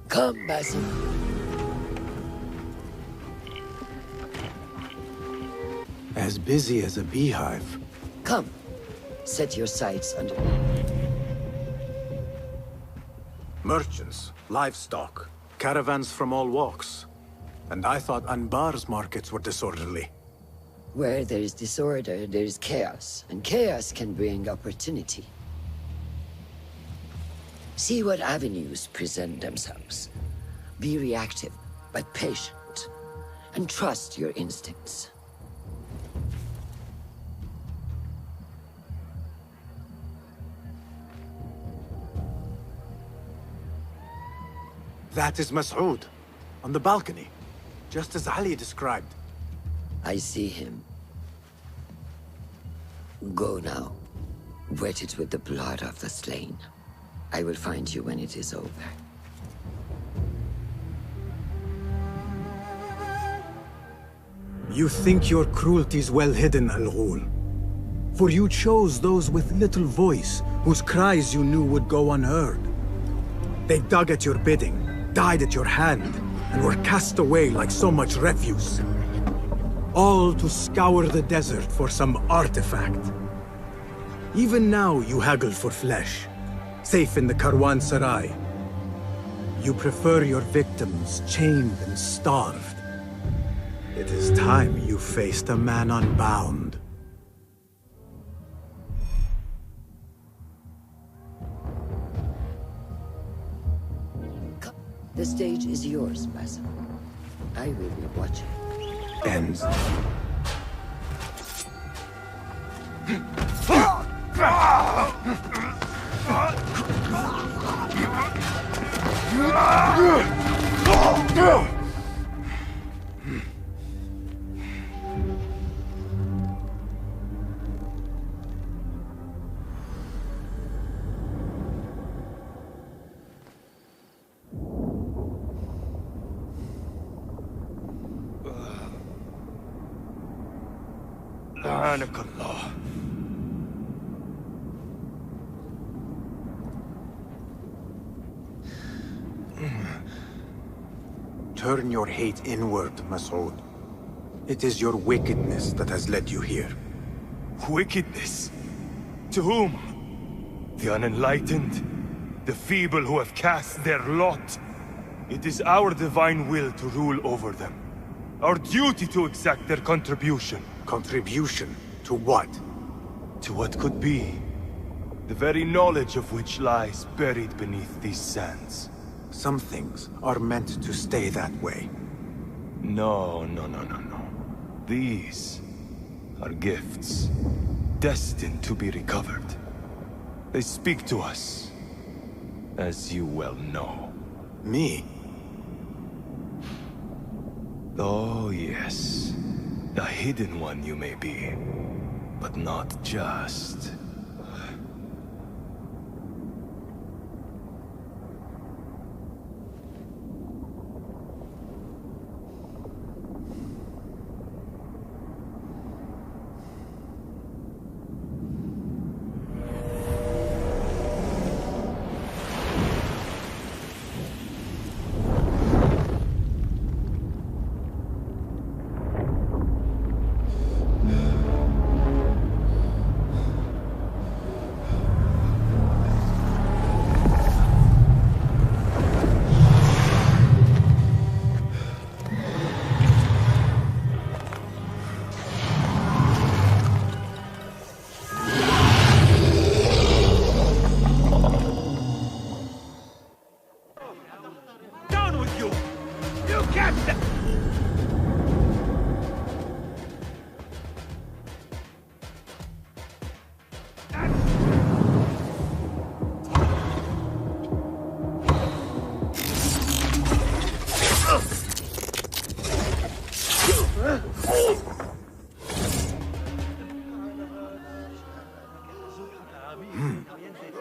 Come, Basil. As busy as a beehive. Come. Set your sights under... Merchants, livestock, caravans from all walks. And I thought Anbar's markets were disorderly. Where there is disorder, there is chaos. And chaos can bring opportunity. See what avenues present themselves. Be reactive, but patient. And trust your instincts. That is Mas'ud, on the balcony, just as Ali described. I see him. Go now. Wet it with the blood of the slain. I will find you when it is over. You think your cruelties well hidden, Al-Ghul. For you chose those with little voice, whose cries you knew would go unheard. They dug at your bidding, died at your hand, and were cast away like so much refuse. All to scour the desert for some artifact. Even now you haggle for flesh, safe in the Karwan-Sarai. You prefer your victims chained and starved. It is time you faced a man unbound. The stage is yours, Basil. I will be watching. Ends. لعنك الله. Turn your hate inward, Mas'ud. It is your wickedness that has led you here. Wickedness? To whom? The unenlightened? The feeble who have cast their lot? It is our divine will to rule over them. Our duty to exact their contribution. Contribution? To what? To what could be. The very knowledge of which lies buried beneath these sands. Some things are meant to stay that way. No. These are gifts, destined to be recovered. They speak to us, as you well know. Me? Oh, yes. A hidden one you may be, but not just.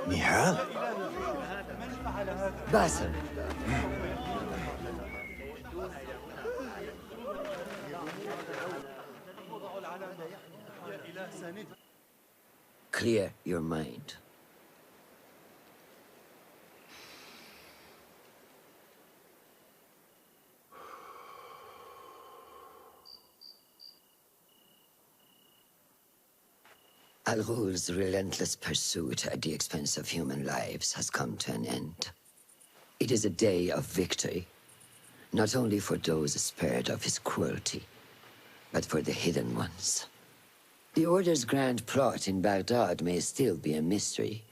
Nihal? Basil. Clear your mind. Al Ghul's relentless pursuit at the expense of human lives has come to an end. It is a day of victory, not only for those spared of his cruelty, but for the hidden ones. The Order's grand plot in Baghdad may still be a mystery,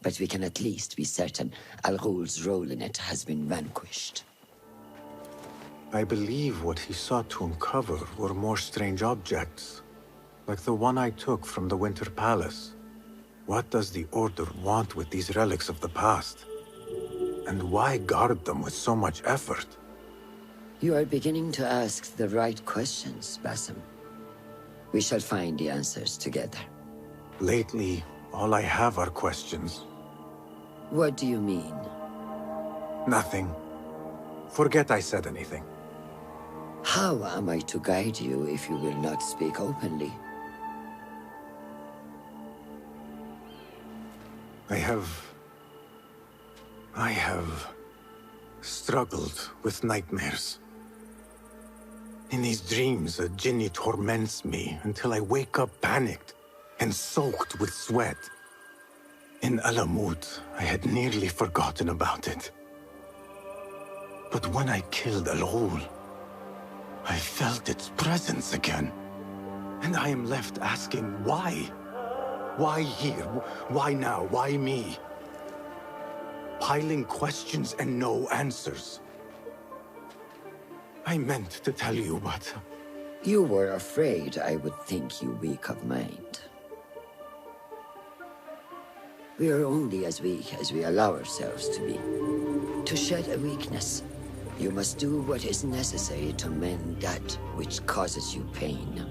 but we can at least be certain Al Ghul's role in it has been vanquished. I believe what he sought to uncover were more strange objects, like the one I took from the Winter Palace. What does the Order want with these relics of the past? And why guard them with so much effort? You are beginning to ask the right questions, Basim. We shall find the answers together. Lately, all I have are questions. What do you mean? Nothing. Forget I said anything. How am I to guide you if you will not speak openly? I have struggled with nightmares. In these dreams, a jinni torments me until I wake up panicked and soaked with sweat. In Alamut, I had nearly forgotten about it. But when I killed Al Ghul, I felt its presence again. And I am left asking why? Why here? Why now? Why me? Piling questions and no answers. I meant to tell you, but... You were afraid I would think you weak of mind. We are only as weak as we allow ourselves to be. To shed a weakness, you must do what is necessary to mend that which causes you pain.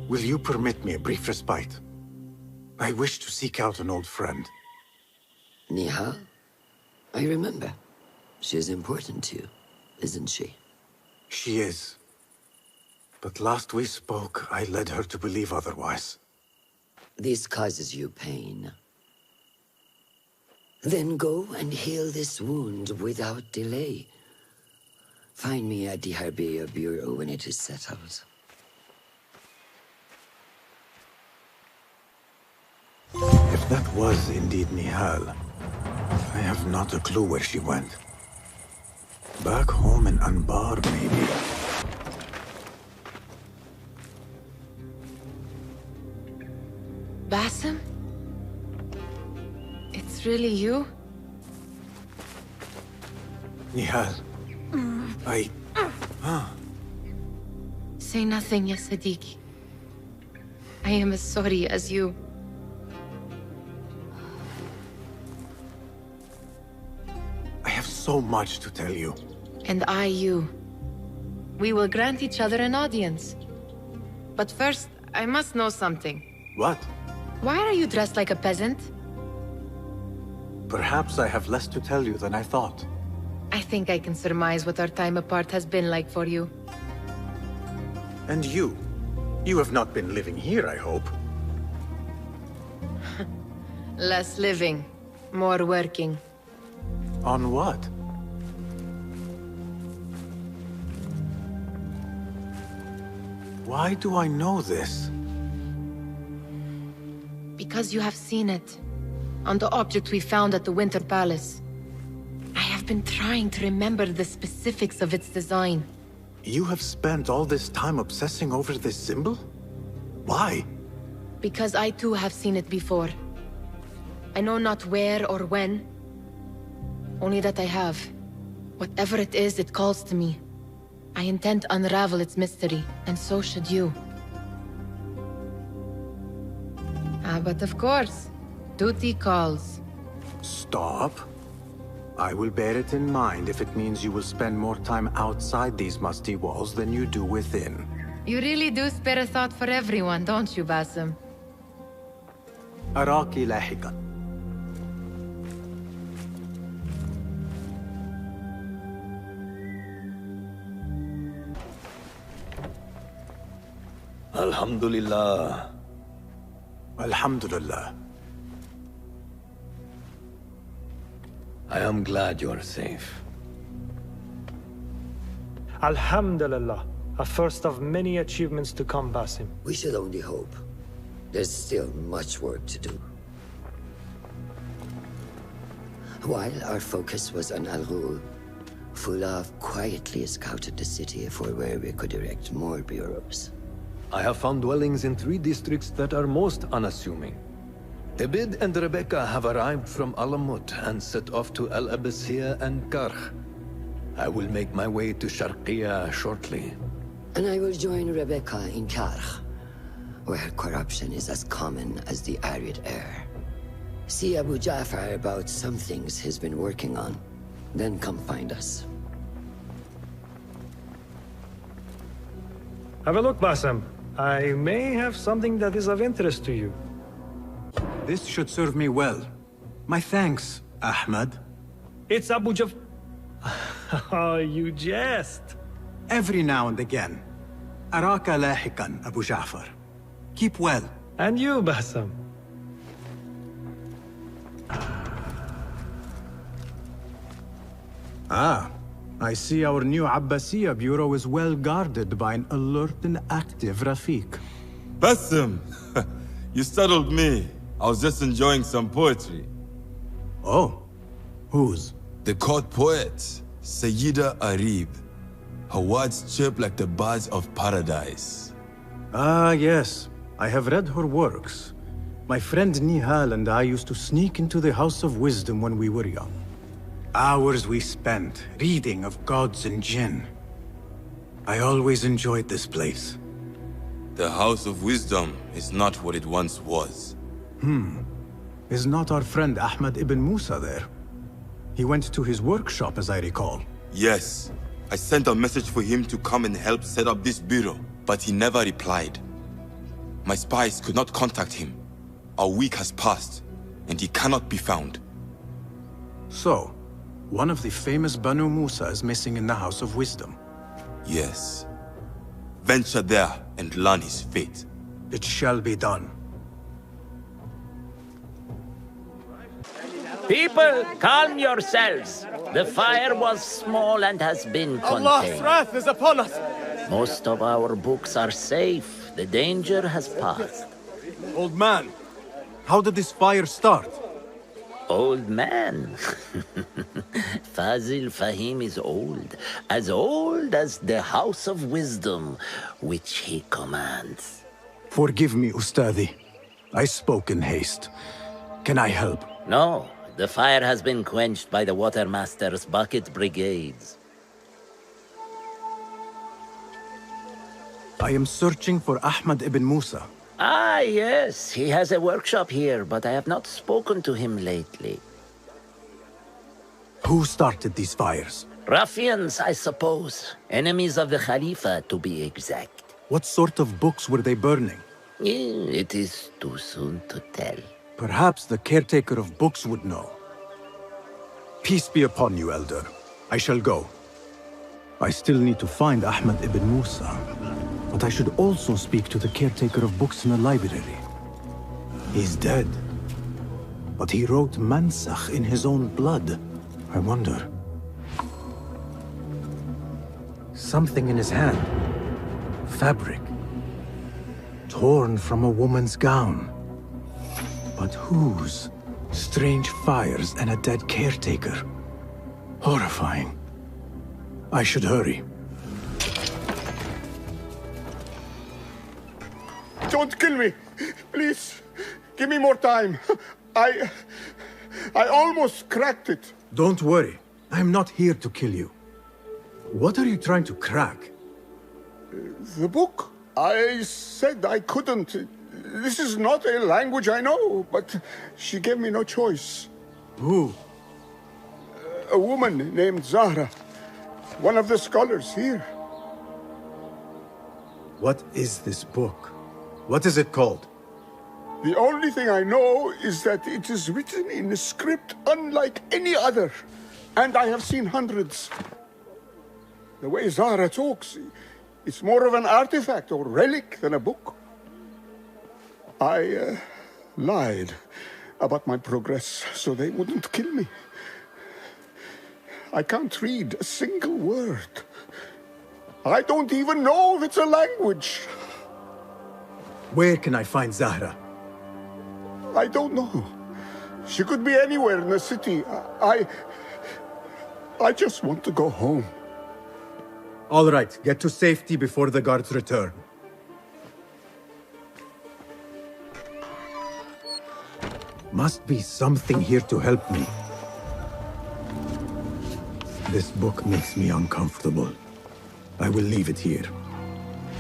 Will you permit me a brief respite? I wish to seek out an old friend. Nihal? I remember. She is important to you, isn't she? She is. But last we spoke, I led her to believe otherwise. This causes you pain. Then go and heal this wound without delay. Find me at the Harbiya Bureau when it is settled. If that was indeed Nihal, I have not a clue where she went. Back home in Anbar, maybe. Basim? It's really you? Nihal. Say nothing, ya Sadiq. I am as sorry as you. I have so much to tell you. And I you. We will grant each other an audience. But first, I must know something. What? Why are you dressed like a peasant? Perhaps I have less to tell you than I thought. I think I can surmise what our time apart has been like for you. And you? You have not been living here, I hope. Less living, more working. On what? Why do I know this? Because you have seen it. On the object we found at the Winter Palace. I have been trying to remember the specifics of its design. You have spent all this time obsessing over this symbol? Why? Because I too have seen it before. I know not where or when. Only that I have. Whatever it is, it calls to me. I intend to unravel its mystery, and so should you. But of course, duty calls. Stop. I will bear it in mind if it means you will spend more time outside these musty walls than you do within. You really do spare a thought for everyone, don't you, Basim? أراك لاحقا. Alhamdulillah. Alhamdulillah. I am glad you are safe. Alhamdulillah. A first of many achievements to come, Basim. We should only hope. There's still much work to do. While our focus was on Al Ghul, Fulaf quietly scouted the city for where we could erect more bureaus. I have found dwellings in 3 districts that are most unassuming. Ibid and Rebecca have arrived from Alamut and set off to Al Abyssiya and Karkh. I will make my way to Sharqiya shortly. And I will join Rebecca in Karkh, where corruption is as common as the arid air. See Abu Ja'far about some things he's been working on. Then come find us. Have a look, Basim. I may have something that is of interest to you. This should serve me well. My thanks, Ahmad. It's Abu Jaf... Oh, you jest. Every now and again. Araka lahikan, Abu Ja'far. Keep well. And you, Basim. Ah, I see our new Abbasiya bureau is well guarded by an alert and active Rafiq. Basim! You startled me. I was just enjoying some poetry. Oh, whose? The court poet, Sayyida Arib. Her words chirp like the birds of paradise. Ah, yes. I have read her works. My friend Nihal and I used to sneak into the House of Wisdom when we were young. Hours we spent reading of gods and jinn. I always enjoyed this place. The House of Wisdom is not what it once was. Is not our friend Ahmad ibn Musa there? He went to his workshop, as I recall. Yes, I sent a message for him to come and help set up this bureau, but he never replied. My spies could not contact him. A week has passed, and he cannot be found. So, one of the famous Banu Musa is missing in the House of Wisdom. Yes. Venture there and learn his fate. It shall be done. People, calm yourselves. The fire was small and has been contained. Allah's wrath is upon us! Most of our books are safe. The danger has passed. Old man, how did this fire start? Old man. Fazil Fahim is old as the House of Wisdom, which he commands. Forgive me, Ustadi. I spoke in haste. Can I help? No, the fire has been quenched by the Watermaster's bucket brigades. I am searching for Ahmad ibn Musa. Ah, yes, he has a workshop here, but I have not spoken to him lately. Who started these fires? Ruffians, I suppose. Enemies of the Khalifa, to be exact. What sort of books were they burning? It is too soon to tell. Perhaps the caretaker of books would know. Peace be upon you, Elder. I shall go. I still need to find Ahmad ibn Musa. But I should also speak to the caretaker of books in the library. He's dead. But he wrote Mansakh in his own blood. I wonder. Something in his hand. Fabric. Torn from a woman's gown. But whose? Strange fires and a dead caretaker. Horrifying. I should hurry. Don't kill me! Please, give me more time. I almost cracked it. Don't worry. I'm not here to kill you. What are you trying to crack? The book? I said I couldn't. This is not a language I know, but she gave me no choice. Who? A woman named Zahra. One of the scholars here. What is this book? What is it called? The only thing I know is that it is written in a script unlike any other. And I have seen hundreds. The way Zahra talks, it's more of an artifact or relic than a book. I lied about my progress so they wouldn't kill me. I can't read a single word. I don't even know if it's a language. Where can I find Zahra? I don't know. She could be anywhere in the city. I just want to go home. All right, get to safety before the guards return. Must be something here to help me. This book makes me uncomfortable. I will leave it here.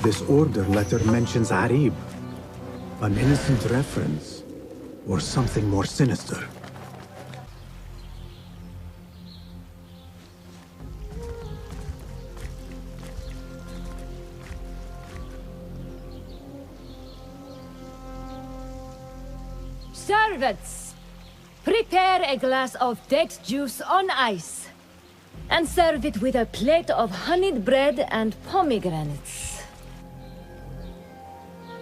This order letter mentions Arib. An innocent reference, or something more sinister. Servants, prepare a glass of date juice on ice, and serve it with a plate of honeyed bread and pomegranates.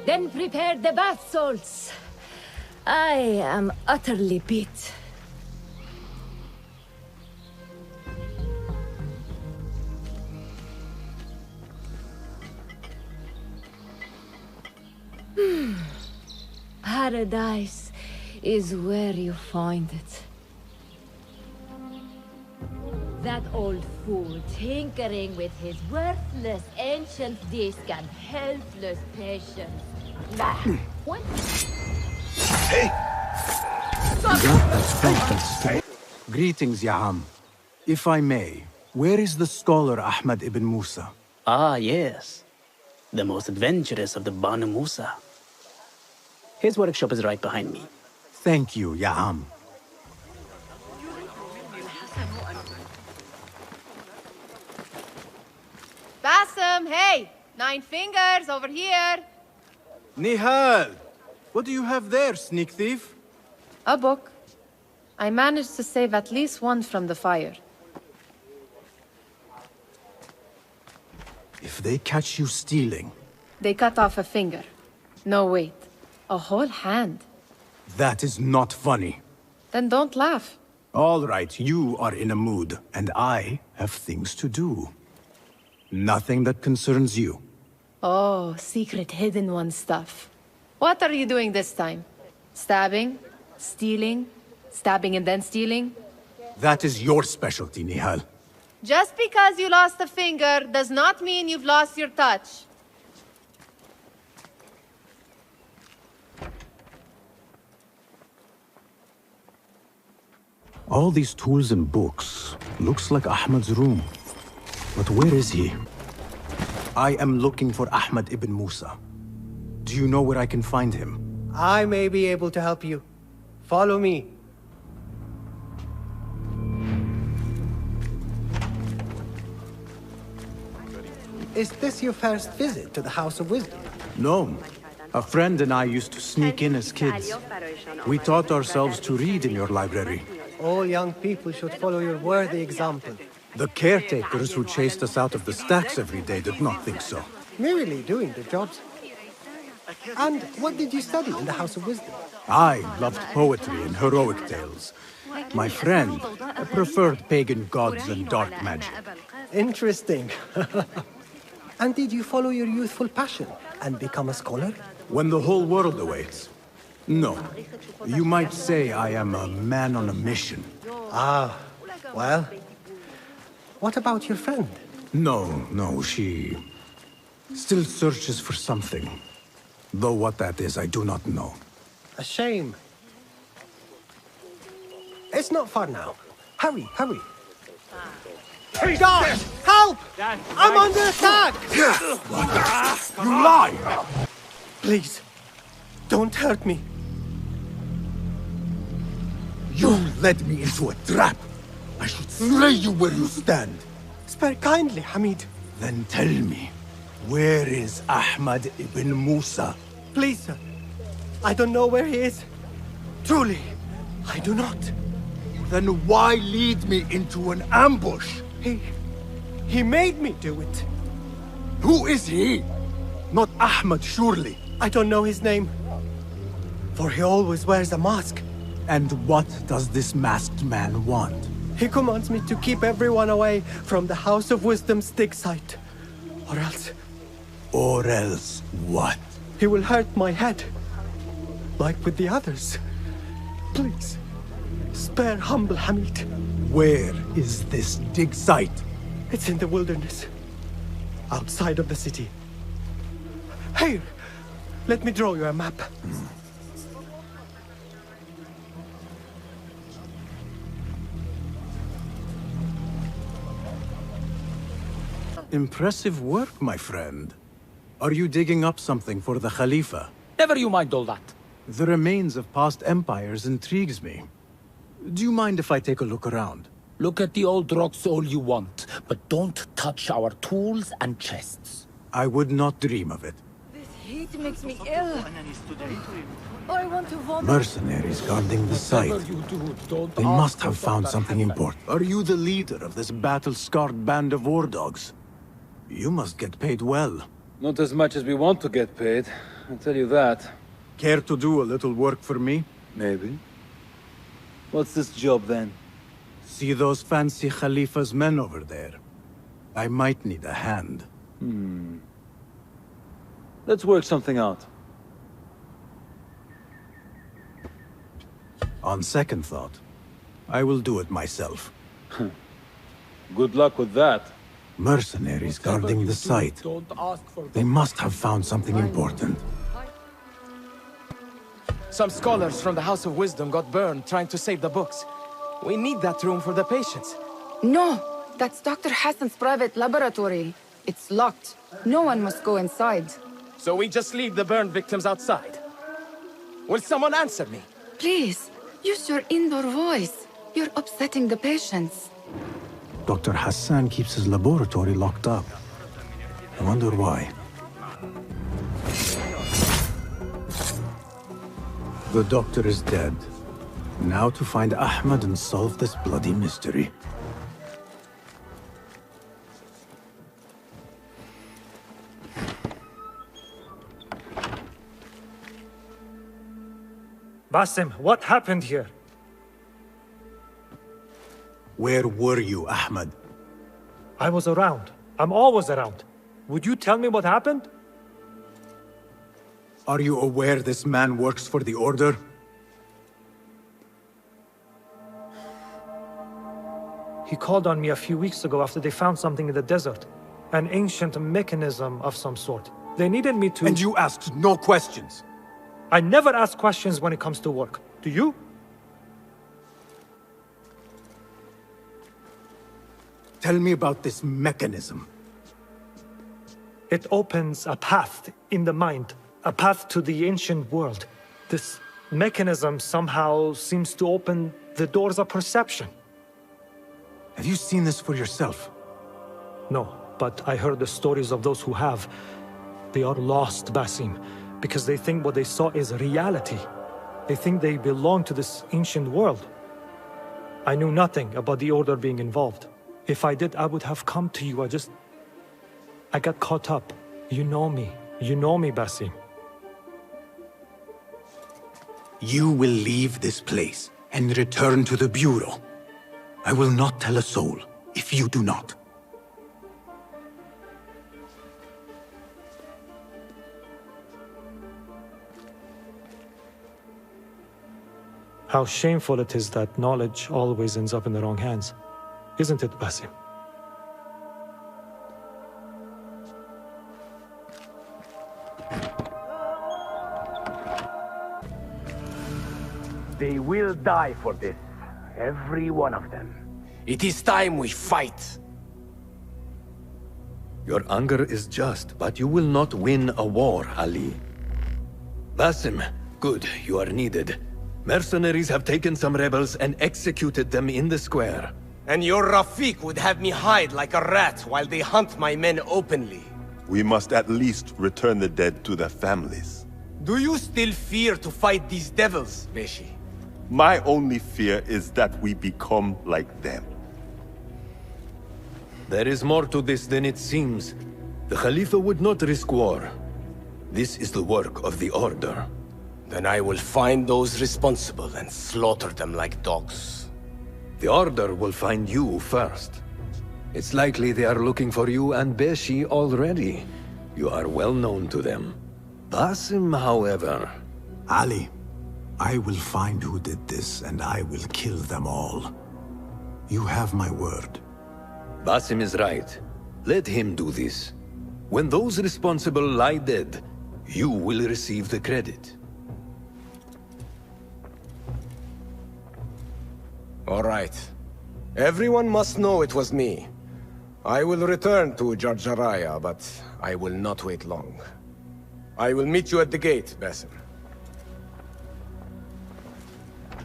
Then prepare the bath salts. I am utterly beat. Paradise is where you find it. That old fool tinkering with his worthless ancient disc and helpless patience. What? Hey! Greetings, Ya'am. If I may, where is the scholar Ahmad ibn Musa? Ah, yes. The most adventurous of the Banu Musa. His workshop is right behind me. Thank you, Ya'am. Bassem, hey! 9 fingers over here! Nihal! What do you have there, sneak thief? A book. I managed to save at least one from the fire. If they catch you stealing... They cut off a finger. No, wait. A whole hand. That is not funny. Then don't laugh. All right, you are in a mood, and I have things to do. Nothing that concerns you. Oh, secret hidden one stuff. What are you doing this time? Stabbing? Stealing? Stabbing and then stealing? That is your specialty, Nihal. Just because you lost a finger does not mean you've lost your touch. All these tools and books. Looks like Ahmad's room. But where is he? I am looking for Ahmad ibn Musa. Do you know where I can find him? I may be able to help you. Follow me. Is this your first visit to the House of Wisdom? No. A friend and I used to sneak in as kids. We taught ourselves to read in your library. All young people should follow your worthy example. The caretakers who chased us out of the stacks every day did not think so. Merely doing their jobs. And what did you study in the House of Wisdom? I loved poetry and heroic tales. My friend preferred pagan gods and dark magic. Interesting. And did you follow your youthful passion and become a scholar? When the whole world awaits. No. You might say I am a man on a mission. Ah, well. What about your friend? No, she still searches for something. Though what that is, I do not know. A shame. It's not far now. Hurry, hurry. Guards, help! I'm under attack! What? You lie! Please, don't hurt me. You led me into a trap. I should slay you where you stand. Spare kindly, Hamid. Then tell me, where is Ahmad ibn Musa? Please, sir. I don't know where he is. Truly, I do not. Then why lead me into an ambush? He made me do it. Who is he? Not Ahmad, surely. I don't know his name. For he always wears a mask. And what does this masked man want? He commands me to keep everyone away from the House of Wisdom's dig site. Or else... Or else what? he will hurt my head. Like with the others. Please, spare humble Hamid. Where is this dig site? It's in the wilderness. Outside of the city. Here, let me draw you a map. Impressive work, my friend. Are you digging up something for the Khalifa? Never you mind all that. The remains of past empires intrigues me. Do you mind if I take a look around? Look at the old rocks all you want, but don't touch our tools and chests. I would not dream of it. This heat makes me ill. I want to vomit. Mercenaries guarding the site. Whatever you do, don't They ask must for have found Dr. something Hassan. important. Are you the leader of this battle-scarred band of war dogs? You must get paid well. Not as much as we want to get paid, I'll tell you that. Care to do a little work for me? Maybe. What's this job then? See those fancy Khalifa's men over there? I might need a hand. Let's work something out. On second thought, I will do it myself. Good luck with that. Mercenaries guarding the site. Don't ask for They must have found something important. Some scholars from the House of Wisdom got burned trying to save the books. We need that room for the patients. No, that's Dr. Hassan's private laboratory. It's locked. No one must go inside. So we just leave the burned victims outside. Will someone answer me? Please, use your indoor voice. You're upsetting the patients. Dr. Hassan keeps his laboratory locked up. I wonder why. The doctor is dead. Now to find Ahmed and solve this bloody mystery. Basim, what happened here? Where were you, Ahmed? I was around. I'm always around. Would you tell me what happened? Are you aware this man works for the Order? He called on me a few weeks ago after they found something in the desert. An ancient mechanism of some sort. They needed me to... And you asked no questions? I never ask questions when it comes to work. Do you? Tell me about this mechanism. It opens a path in the mind. A path to the ancient world. This mechanism somehow seems to open the doors of perception. Have you seen this for yourself? No, but I heard the stories of those who have. They are lost, Basim, because they think what they saw is reality. They think they belong to this ancient world. I knew nothing about the Order being involved. If I did, I would have come to you. I got caught up. You know me. You know me, Basim. You will leave this place and return to the Bureau. I will not tell a soul if you do not. How shameful it is that knowledge always ends up in the wrong hands. Isn't it, Basim? They will die for this. Every one of them. It is time we fight. Your anger is just, but you will not win a war, Ali. Basim, good, you are needed. Mercenaries have taken some rebels and executed them in the square. And your Rafiq would have me hide like a rat while they hunt my men openly. We must at least return the dead to their families. Do you still fear to fight these devils, Beshi? My only fear is that we become like them. There is more to this than it seems. The Khalifa would not risk war. This is the work of the Order. Then I will find those responsible and slaughter them like dogs. The Order will find you first. It's likely they are looking for you and Beshi already. You are well known to them. Basim, however... Ali, I will find who did this, and I will kill them all. You have my word. Basim is right. Let him do this. When those responsible lie dead, you will receive the credit. All right. Everyone must know it was me. I will return to Jarjaraya, but I will not wait long. I will meet you at the gate, Basim.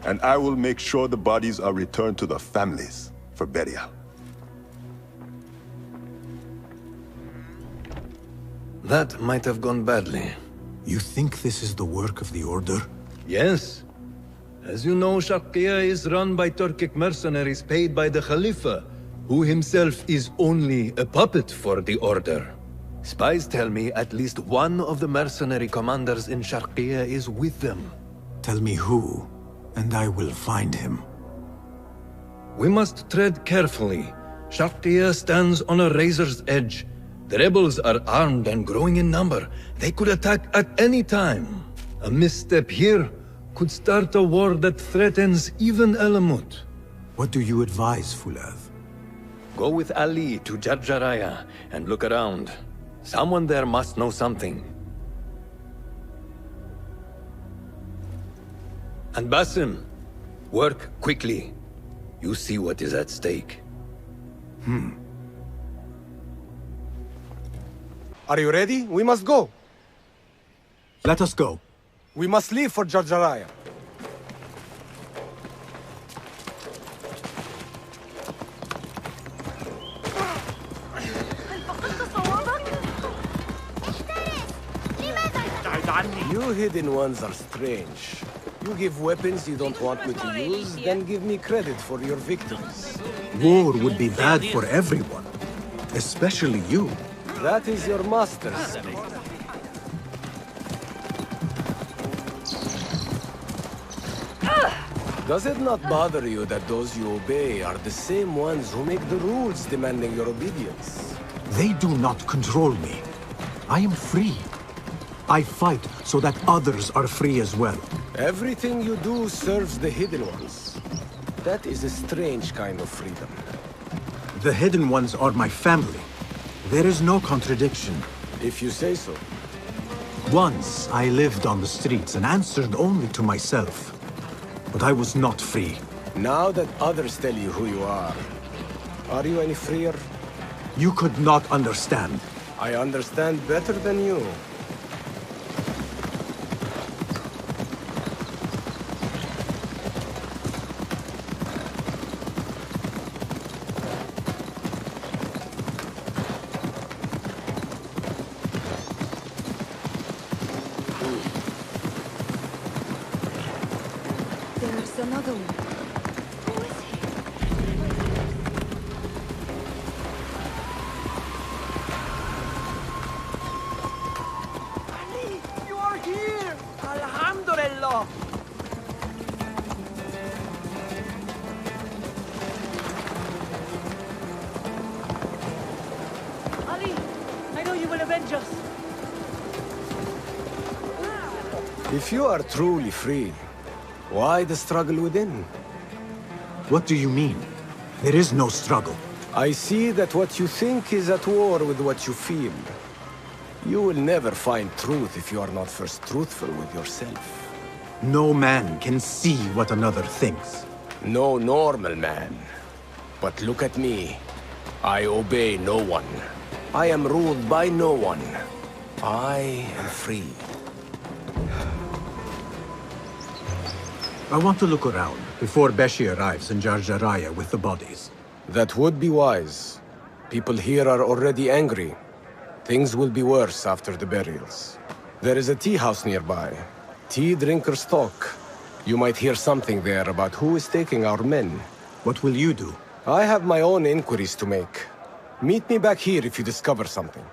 And I will make sure the bodies are returned to the families for burial. That might have gone badly. You think this is the work of the Order? Yes. As you know, Sharqiya is run by Turkic mercenaries paid by the Khalifa, who himself is only a puppet for the Order. Spies tell me at least one of the mercenary commanders in Sharqiya is with them. Tell me who, and I will find him. We must tread carefully. Sharqiya stands on a razor's edge. The rebels are armed and growing in number. They could attack at any time. A misstep here could start a war that threatens even Alamut. What do you advise, Fulad? Go with Ali to Jarjaraya and look around. Someone there must know something. And Basim, work quickly. You see what is at stake. Are you ready? We must go. Let us go. We must leave for Jarjaraya. You hidden ones are strange. You give weapons you don't want me to use, then give me credit for your victories. War would be bad for everyone, especially you. That is your master's speak. Does it not bother you that those you obey are the same ones who make the rules demanding your obedience? They do not control me. I am free. I fight so that others are free as well. Everything you do serves the Hidden Ones. That is a strange kind of freedom. The Hidden Ones are my family. There is no contradiction. If you say so. Once I lived on the streets and answered only to myself. But I was not free. Now that others tell you who you are you any freer? You could not understand. I understand better than you. There's another one. Who is he? Ali, you are here! Alhamdulillah! Ali, I know you will avenge us. If you are truly free, why the struggle within? What do you mean? There is no struggle. I see that what you think is at war with what you feel. You will never find truth if you are not first truthful with yourself. No man can see what another thinks. No normal man. But look at me. I obey no one. I am ruled by no one. I am free. I want to look around before Beshi arrives in Jarjaraya with the bodies. That would be wise. People here are already angry. Things will be worse after the burials. There is a tea house nearby. Tea drinkers talk. You might hear something there about who is taking our men. What will you do? I have my own inquiries to make. Meet me back here if you discover something.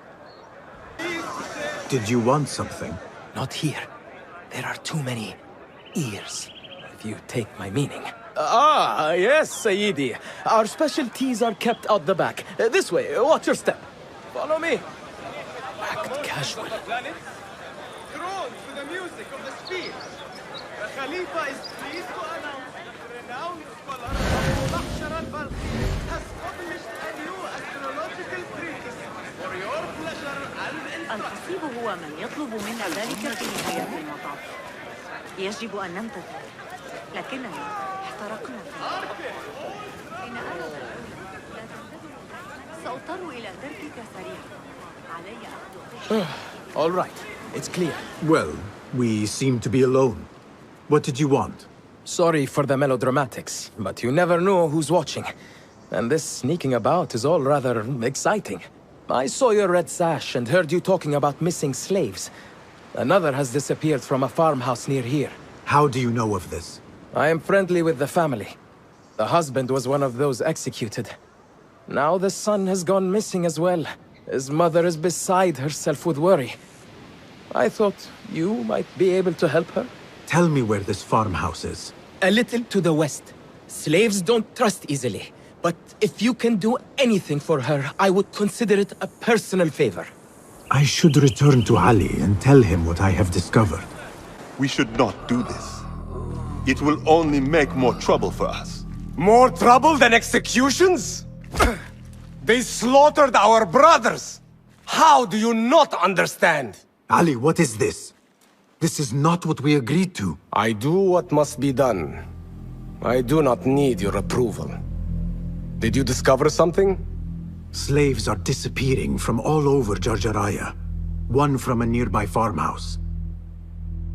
Did you want something? Not here. There are too many ears, if you take my meaning. Yes, Sayyidi. Our specialties are kept out the back. This way, watch your step. Follow me. Act casual. Thrown to the music of the spear. The Khalifa is pleased to announce that renowned scholar Mahshar al-Balkhi has published a new astrological treatise for your pleasure and instruction. الحسيب هو من يطلب منا ذلك في نهاية المطاف. يجب أن نمتثل، لكننا احترقنا فيه. إن أردت لا تنتظر، سأضطر إلى تركك سريعا. علي أخذ. All right, it's clear. Well, we seem to be alone. What did you want? Sorry for the melodramatics, but you never know who's watching. And this sneaking about is all rather exciting. I saw your red sash and heard you talking about missing slaves. Another has disappeared from a farmhouse near here. How do you know of this? I am friendly with the family. The husband was one of those executed. Now the son has gone missing as well. His mother is beside herself with worry. I thought you might be able to help her. Tell me where this farmhouse is. A little to the west. Slaves don't trust easily. But if you can do anything for her, I would consider it a personal favor. I should return to Ali and tell him what I have discovered. We should not do this. It will only make more trouble for us. More trouble than executions? They slaughtered our brothers! How do you not understand? Ali, what is this? This is not what we agreed to. I do what must be done. I do not need your approval. Did you discover something? Slaves are disappearing from all over Jarjaraya. One from a nearby farmhouse.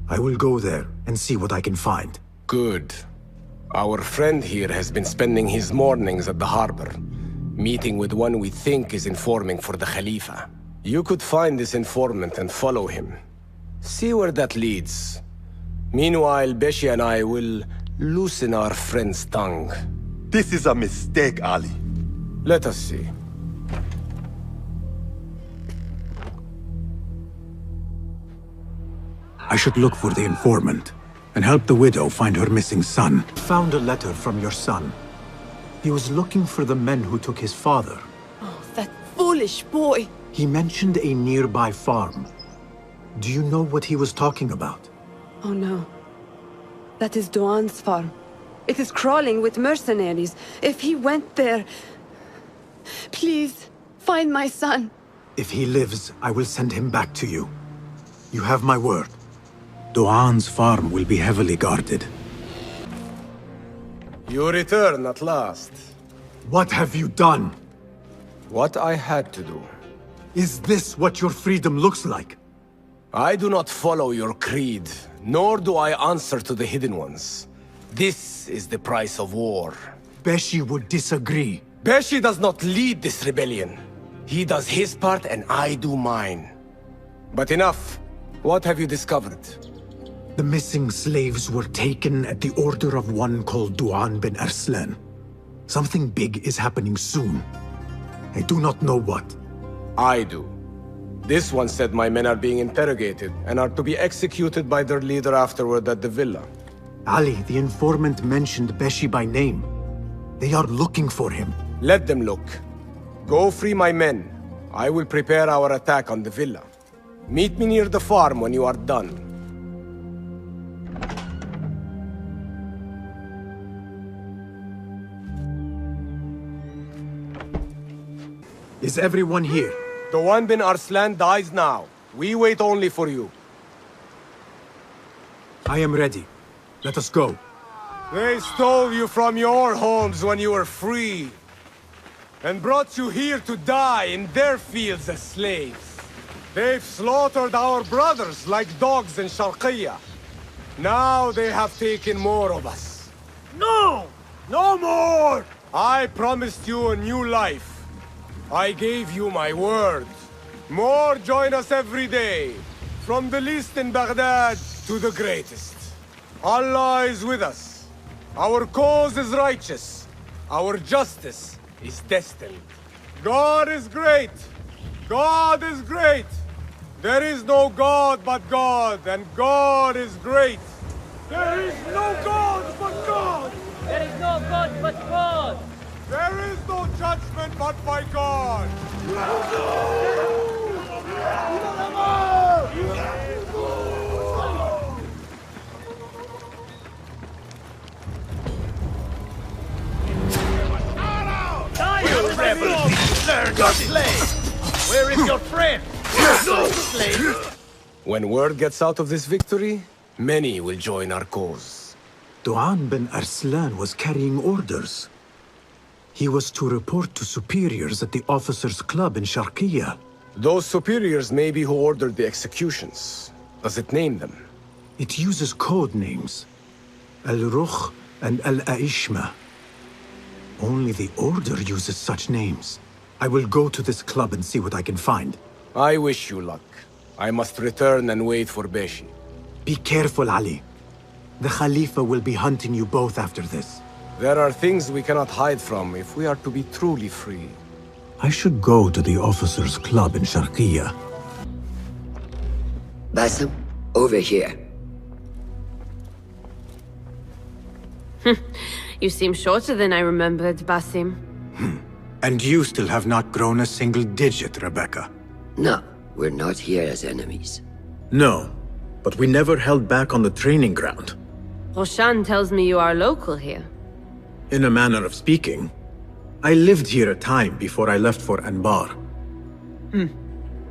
I will go there and see what I can find. Good. Our friend here has been spending his mornings at the harbor, meeting with one we think is informing for the Khalifa. You could find this informant and follow him. See where that leads. Meanwhile, Beshi and I will loosen our friend's tongue. This is a mistake, Ali. Let us see. I should look for the informant and help the widow find her missing son. Found a letter from your son. He was looking for the men who took his father. Oh, that foolish boy! He mentioned a nearby farm. Do you know what he was talking about? Oh no. That is Duan's farm. It is crawling with mercenaries. If he went there... Please, find my son. If he lives, I will send him back to you. You have my word. Duan's farm will be heavily guarded. You return at last. What have you done? What I had to do. Is this what your freedom looks like? I do not follow your creed, nor do I answer to the Hidden Ones. This is the price of war. Beshi would disagree. Beshi does not lead this rebellion. He does his part and I do mine. But enough. What have you discovered? The missing slaves were taken at the order of one called Duan bin Arslan. Something big is happening soon. I do not know what. I do. This one said my men are being interrogated and are to be executed by their leader afterward at the villa. Ali, the informant mentioned Beshi by name. They are looking for him. Let them look. Go free my men. I will prepare our attack on the villa. Meet me near the farm when you are done. Is everyone here? Duan bin Arslan dies now. We wait only for you. I am ready. Let us go. They stole you from your homes when you were free, and brought you here to die in their fields as slaves. They've slaughtered our brothers like dogs in Sharqiyya. Now they have taken more of us. No! No more! I promised you a new life. I gave you my word. More join us every day, from the least in Baghdad to the greatest. Allah is with us. Our cause is righteous. Our justice is destined. God is great. God is great. There is no God but God, and God is great. There is no God but God. There is no God but God. There is no judgment but by God. You rebels! Learn your slave! Where is your friend? Slave! When word gets out of this victory, many will join our cause. Duan bin Arslan was carrying orders. He was to report to superiors at the officers' club in Sharqiya. Those superiors may be who ordered the executions. Does it name them? It uses code names. Al-Rukh and Al-Aishma. Only the Order uses such names. I will go to this club and see what I can find. I wish you luck. I must return and wait for Beshi. Be careful, Ali. The Khalifa will be hunting you both after this. There are things we cannot hide from if we are to be truly free. I should go to the officers' club in Sharqiya. Basim, over here. You seem shorter than I remembered, Basim. And you still have not grown a single digit, Rebecca. No, we're not here as enemies. No, but we never held back on the training ground. Roshan tells me you are local here. In a manner of speaking. I lived here a time before I left for Anbar.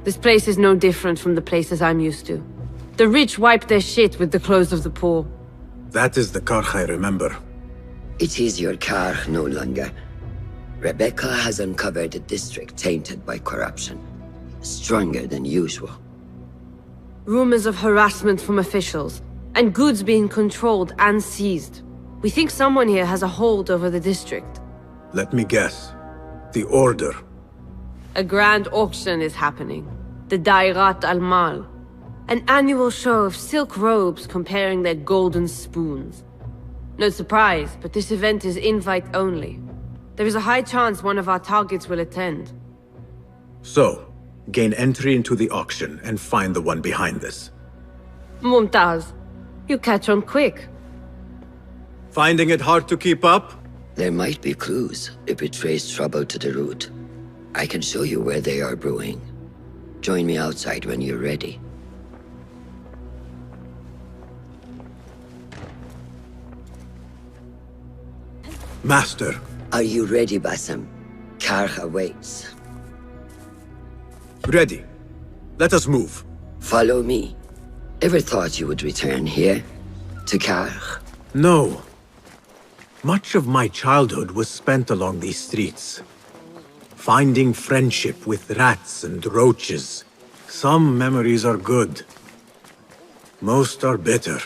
This place is no different from the places I'm used to. The rich wipe their shit with the clothes of the poor. That is the Karkh I remember. It is your Karkh no longer. Rebecca has uncovered a district tainted by corruption. Stronger than usual. Rumors of harassment from officials, and goods being controlled and seized. We think someone here has a hold over the district. Let me guess. The Order. A grand auction is happening. The Dairat al-Mal. An annual show of silk robes comparing their golden spoons. No surprise, but this event is invite only. There is a high chance one of our targets will attend. So, gain entry into the auction and find the one behind this. Mumtaz, you catch on quick. Finding it hard to keep up? There might be clues if we trace trouble to the root. I can show you where they are brewing. Join me outside when you're ready. Master. Are you ready, Basim? Karkh awaits. Ready. Let us move. Follow me. Ever thought you would return here? To Karkh? No. Much of my childhood was spent along these streets. Finding friendship with rats and roaches. Some memories are good. Most are bitter.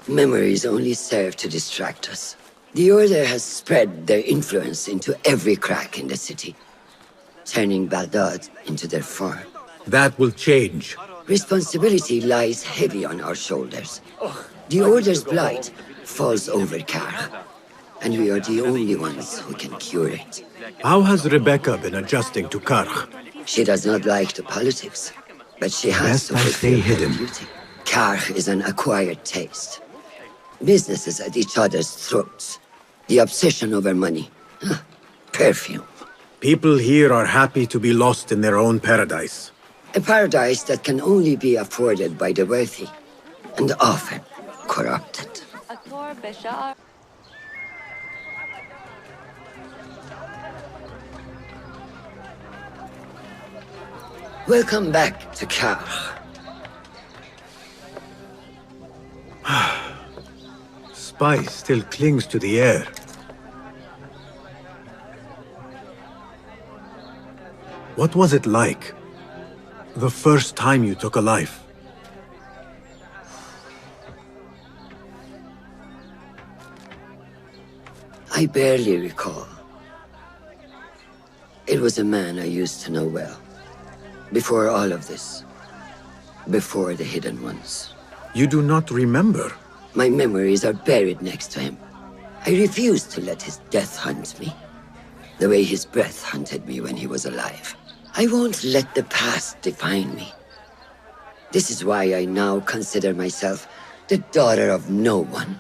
Memories only serve to distract us. The Order has spread their influence into every crack in the city, turning Baghdad into their farm. That will change. Responsibility lies heavy on our shoulders. The Order's blight falls over Karkh, and we are the only ones who can cure it. How has Rebecca been adjusting to Karkh? She does not like the politics, but she has to Best I stay hidden. duty. Karkh is an acquired taste. Businesses at each other's throats. The obsession over money. Perfume. People here are happy to be lost in their own paradise. A paradise that can only be afforded by the wealthy, and often corrupted. Welcome back to Karkh. Spice still clings to the air. What was it like? The first time you took a life? I barely recall. It was a man I used to know well. Before all of this. Before the Hidden Ones. You do not remember? My memories are buried next to him. I refuse to let his death hunt me. The way his breath hunted me when he was alive. I won't let the past define me. This is why I now consider myself the daughter of no one.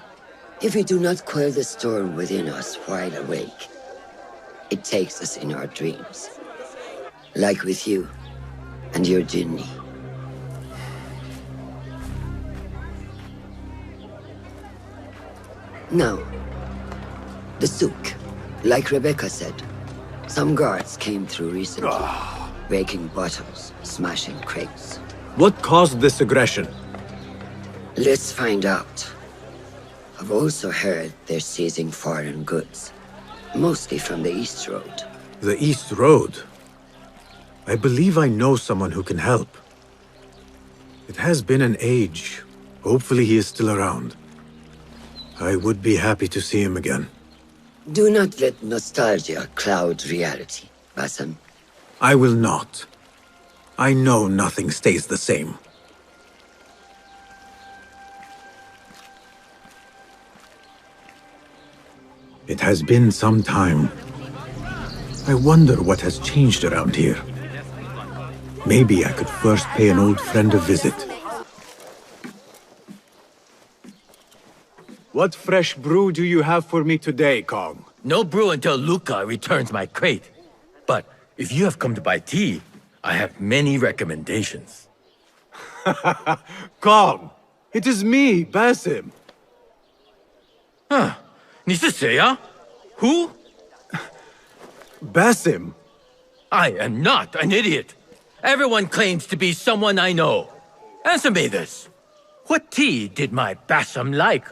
If we do not quell the storm within us while awake, it takes us in our dreams. Like with you and your Jinni. Now, the souk. Like Rebecca said, some guards came through recently, breaking bottles, smashing crates. What caused this aggression? Let's find out. I've also heard they're seizing foreign goods, mostly from the East Road. The East Road? I believe I know someone who can help. It has been an age. Hopefully he is still around. I would be happy to see him again. Do not let nostalgia cloud reality, Basim. I will not. I know nothing stays the same. It has been some time. I wonder what has changed around here. Maybe I could first pay an old friend a visit. What fresh brew do you have for me today, Kong? No brew until Luca returns my crate. But if you have come to buy tea, I have many recommendations. Kong! It is me, Basim. Huh. 你是谁啊? Who? Basim. I am not an idiot. Everyone claims to be someone I know. Answer me this. What tea did my Basim like?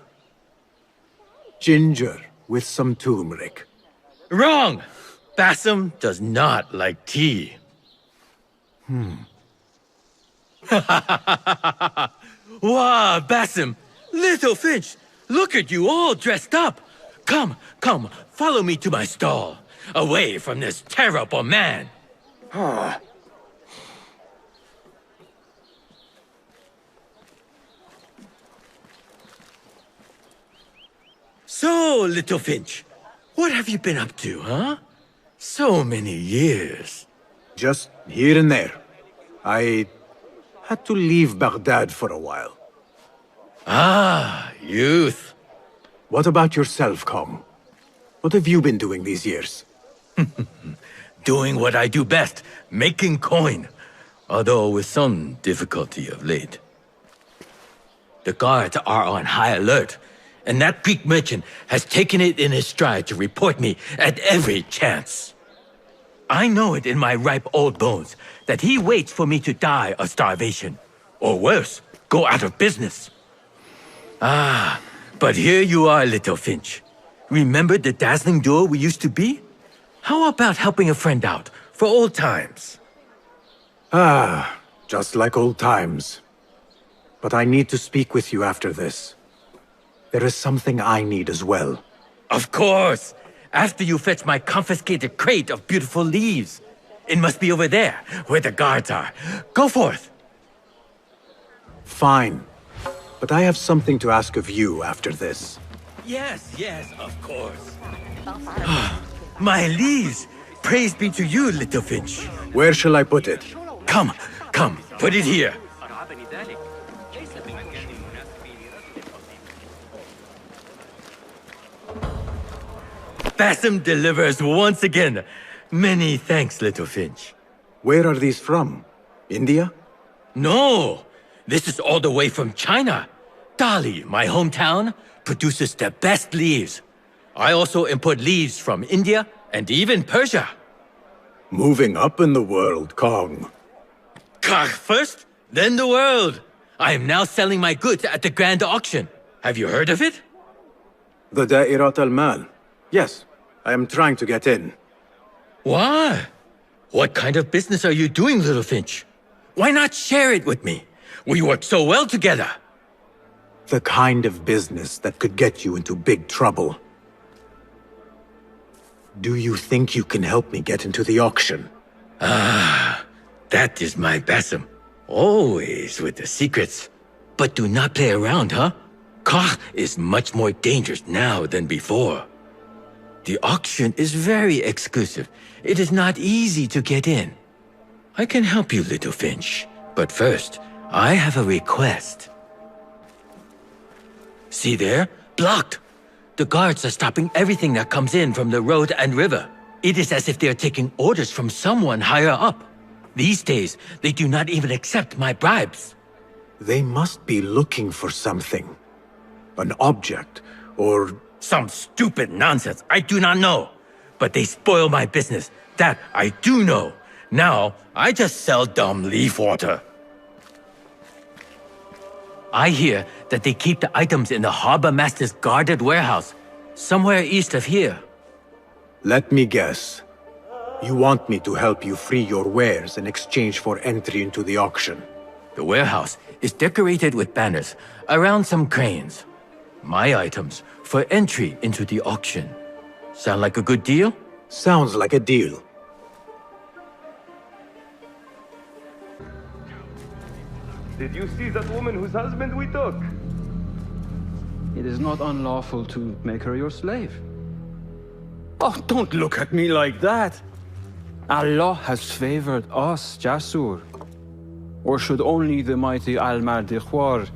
Ginger with some turmeric. Wrong! Basim does not like tea. Wow, Basim! Little Finch! Look at you all dressed up! Come, come, follow me to my stall. Away from this terrible man. So, Little Finch, what have you been up to, huh? So many years. Just here and there. I had to leave Baghdad for a while. Ah, youth. What about yourself, Kong? What have you been doing these years? Doing what I do best, making coin. Although with some difficulty of late. The guards are on high alert, and that Greek merchant has taken it in his stride to report me at every chance. I know it in my ripe old bones that he waits for me to die of starvation. Or worse, go out of business. Ah, but here you are, Little Finch. Remember the dazzling duo we used to be? How about helping a friend out, for old times? Ah, just like old times. But I need to speak with you after this. There is something I need as well. Of course! After you fetch my confiscated crate of beautiful leaves. It must be over there, where the guards are. Go forth! Fine. But I have something to ask of you after this. Yes, yes, of course. My leaves! Praise be to you, Little Finch. Where shall I put it? Come, come, put it here. Basim delivers once again. Many thanks, Little Finch. Where are these from? India? No! This is all the way from China. Dali, my hometown, produces the best leaves. I also import leaves from India and even Persia. Moving up in the world, Kong. Kark first, then the world. I am now selling my goods at the grand auction. Have you heard of it? The Da'irat al-Mal. Yes, I am trying to get in. Why? What kind of business are you doing, Little Finch? Why not share it with me? We work so well together. The kind of business that could get you into big trouble. Do you think you can help me get into the auction? Ah, that is my Basim. Always with the secrets. But do not play around, huh? Kark is much more dangerous now than before. The auction is very exclusive. It is not easy to get in. I can help you, Little Finch. But first, I have a request. See there? Blocked. The guards are stopping everything that comes in from the road and river. It is as if they are taking orders from someone higher up. These days, they do not even accept my bribes. They must be looking for something. An object, or... Some stupid nonsense, I do not know. But they spoil my business, that I do know. Now, I just sell dumb leaf water. I hear that they keep the items in the harbor master's guarded warehouse, somewhere east of here. Let me guess. You want me to help you free your wares in exchange for entry into the auction. The warehouse is decorated with banners around some cranes. My items for entry into the auction. Sound like a good deal? Sounds like a deal. Did you see that woman whose husband we took? It is not unlawful to make her your slave. Oh, don't look at me like that. Allah has favored us, Jasur. Or should only the mighty Al-Mardikhwar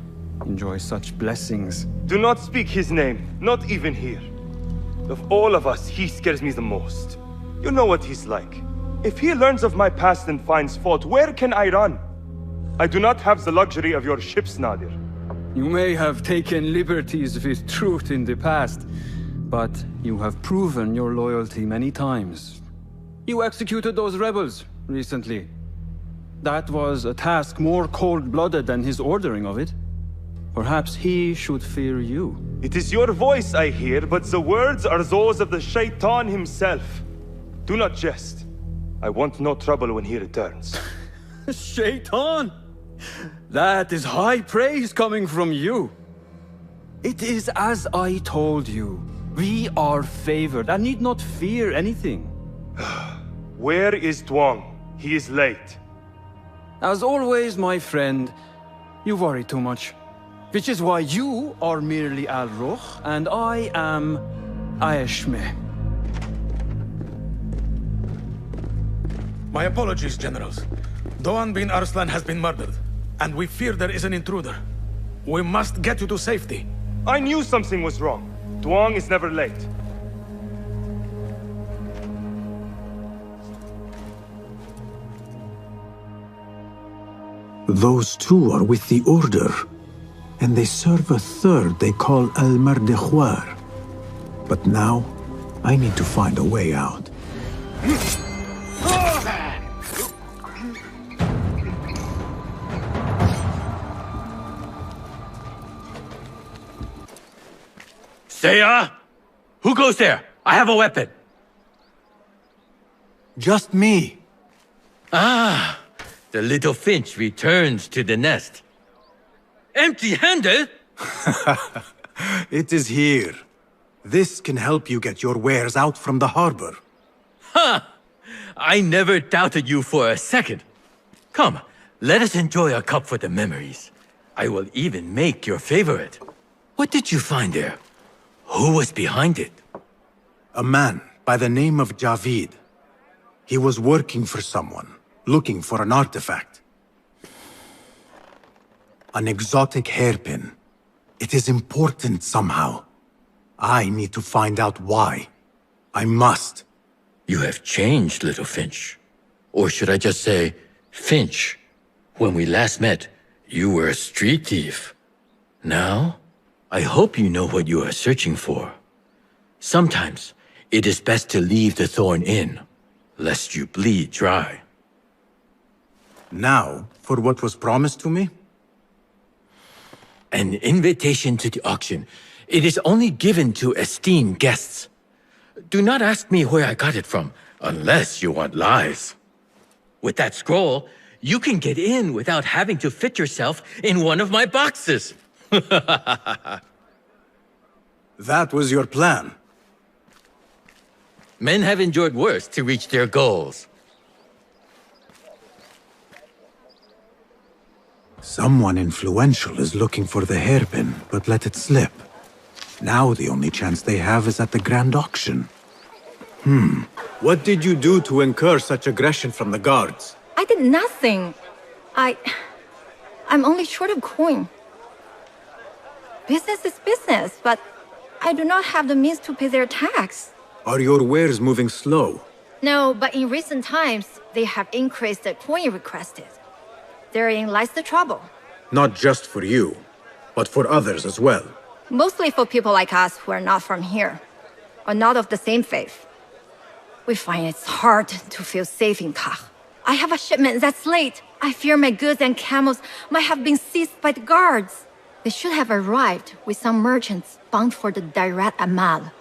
enjoy such blessings? Do not speak his name, not even here. Of all of us, he scares me the most. You know what he's like. If he learns of my past and finds fault, where can I run? I do not have the luxury of your ships, Nadir. You may have taken liberties with truth in the past, but you have proven your loyalty many times. You executed those rebels recently. That was a task more cold-blooded than his ordering of it. Perhaps he should fear you. It is your voice I hear, but the words are those of the Shaitan himself. Do not jest. I want no trouble when he returns. Shaitan! That is high praise coming from you. It is as I told you. We are favored and need not fear anything. Where is Duang? He is late. As always, my friend, you worry too much. Which is why you are merely Al-Ruh, and I am Aeshmeh. My apologies, generals. Doğan bin Arslan has been murdered, and we fear there is an intruder. We must get you to safety. I knew something was wrong. Duang is never late. Those two are with the Order, and they serve a third they call Al-Mardikhwar. But now, I need to find a way out. Seiya! Who goes there? I have a weapon. Just me. Ah, the little finch returns to the nest. Empty-handed? It is here. This can help you get your wares out from the harbor. Ha! I never doubted you for a second. Come, let us enjoy a cup for the memories. I will even make your favorite. What did you find there? Who was behind it? A man by the name of Javid. He was working for someone, looking for an artifact. An exotic hairpin. It is important somehow. I need to find out why. I must. You have changed, little Finch. Or should I just say, Finch. When we last met, you were a street thief. Now, I hope you know what you are searching for. Sometimes, it is best to leave the thorn in, lest you bleed dry. Now, for what was promised to me? An invitation to the auction. It is only given to esteemed guests. Do not ask me where I got it from, unless you want lies. With that scroll, you can get in without having to fit yourself in one of my boxes. That was your plan. Men have endured worse to reach their goals. Someone influential is looking for the hairpin, but let it slip. Now the only chance they have is at the grand auction. What did you do to incur such aggression from the guards? I did nothing. I'm only short of coin. Business is business, but I do not have the means to pay their tax. Are your wares moving slow? No, but in recent times, they have increased the coin requested. Therein lies the trouble. Not just for you, but for others as well. Mostly for people like us who are not from here, or not of the same faith. We find it's hard to feel safe in Kach. I have a shipment that's late. I fear my goods and camels might have been seized by the guards. They should have arrived with some merchants bound for the Dairat Amal.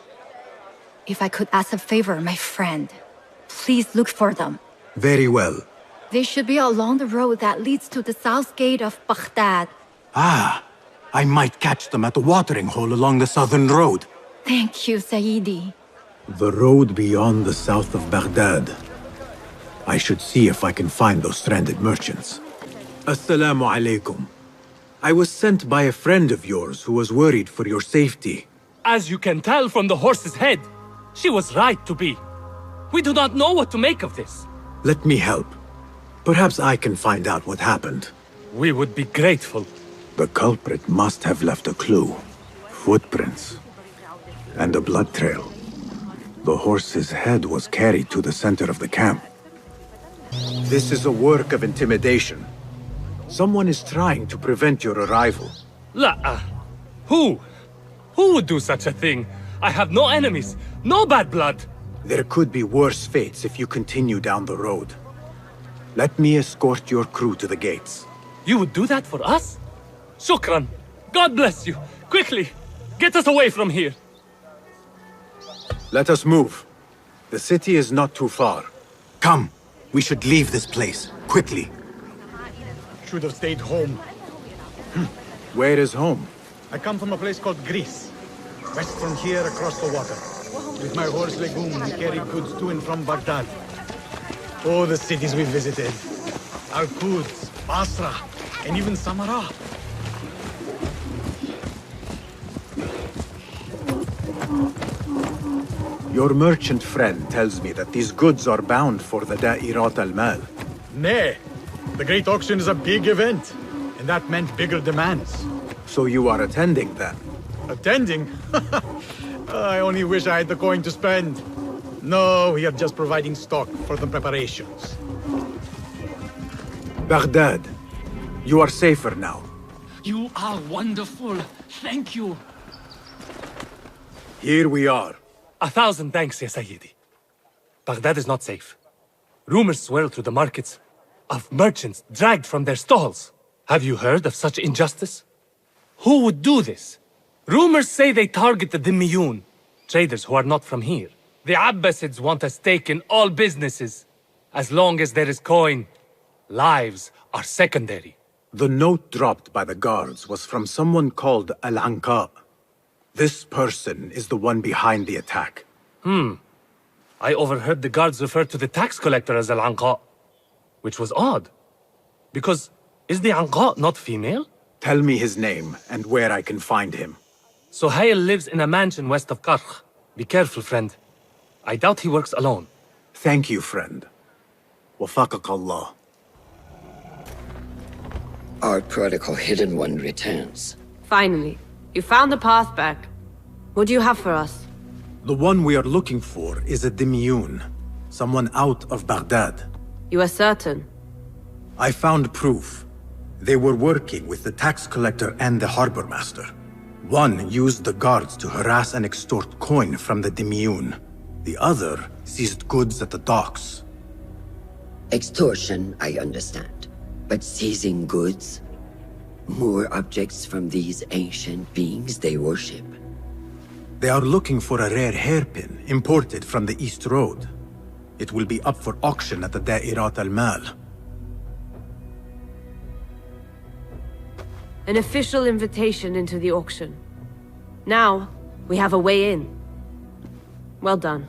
If I could ask a favor, my friend, please look for them. Very well. They should be along the road that leads to the south gate of Baghdad. Ah, I might catch them at the watering hole along the southern road. Thank you, Saidi. The road beyond the south of Baghdad. I should see if I can find those stranded merchants. Assalamu alaikum. I was sent by a friend of yours who was worried for your safety. As you can tell from the horse's head, she was right to be. We do not know what to make of this. Let me help. Perhaps I can find out what happened. We would be grateful. The culprit must have left a clue. Footprints. And a blood trail. The horse's head was carried to the center of the camp. This is a work of intimidation. Someone is trying to prevent your arrival. La. Who? Who would do such a thing? I have no enemies, no bad blood. There could be worse fates if you continue down the road. Let me escort your crew to the gates. You would do that for us? Shukran. God bless you. Quickly, get us away from here. Let us move. The city is not too far. Come, we should leave this place, quickly. Should have stayed home. Where is home? I come from a place called Greece. West from here across the water. With my horse Legume, we carry goods to and from Baghdad. Oh, the cities we visited. Al-Quds, Basra, and even Samarra. Your merchant friend tells me that these goods are bound for the Da'irat al-Mal. Nay, the Great Auction is a big event, and that meant bigger demands. So you are attending then? Attending? I only wish I had the coin to spend. No, we are just providing stock for the preparations. Baghdad, you are safer now. You are wonderful. Thank you. Here we are. 1,000 thanks, Ya Sayyidi. Baghdad is not safe. Rumors swirl through the markets of merchants dragged from their stalls. Have you heard of such injustice? Who would do this? Rumors say they target the Dhimmiyun, traders who are not from here. The Abbasids want a stake in all businesses. As long as there is coin, lives are secondary. The note dropped by the guards was from someone called Al-Anqa. This person is the one behind the attack. I overheard the guards refer to the tax collector as Al-Anqa, which was odd. Because, is the Anqa not female? Tell me his name and where I can find him. Suhail lives in a mansion west of Karkh. Be careful, friend. I doubt he works alone. Thank you, friend. Wafaqak Allah. Our prodigal hidden one returns. Finally, you found the path back. What do you have for us? The one we are looking for is a Dhimmiyun, someone out of Baghdad. You are certain? I found proof. They were working with the tax collector and the harbor master. One used the guards to harass and extort coin from the Dhimmiyun. The other seized goods at the docks. Extortion, I understand. But seizing goods? More objects from these ancient beings they worship. They are looking for a rare hairpin imported from the East Road. It will be up for auction at the Da'irat al-Mal. An official invitation into the auction. Now, we have a way in. Well done.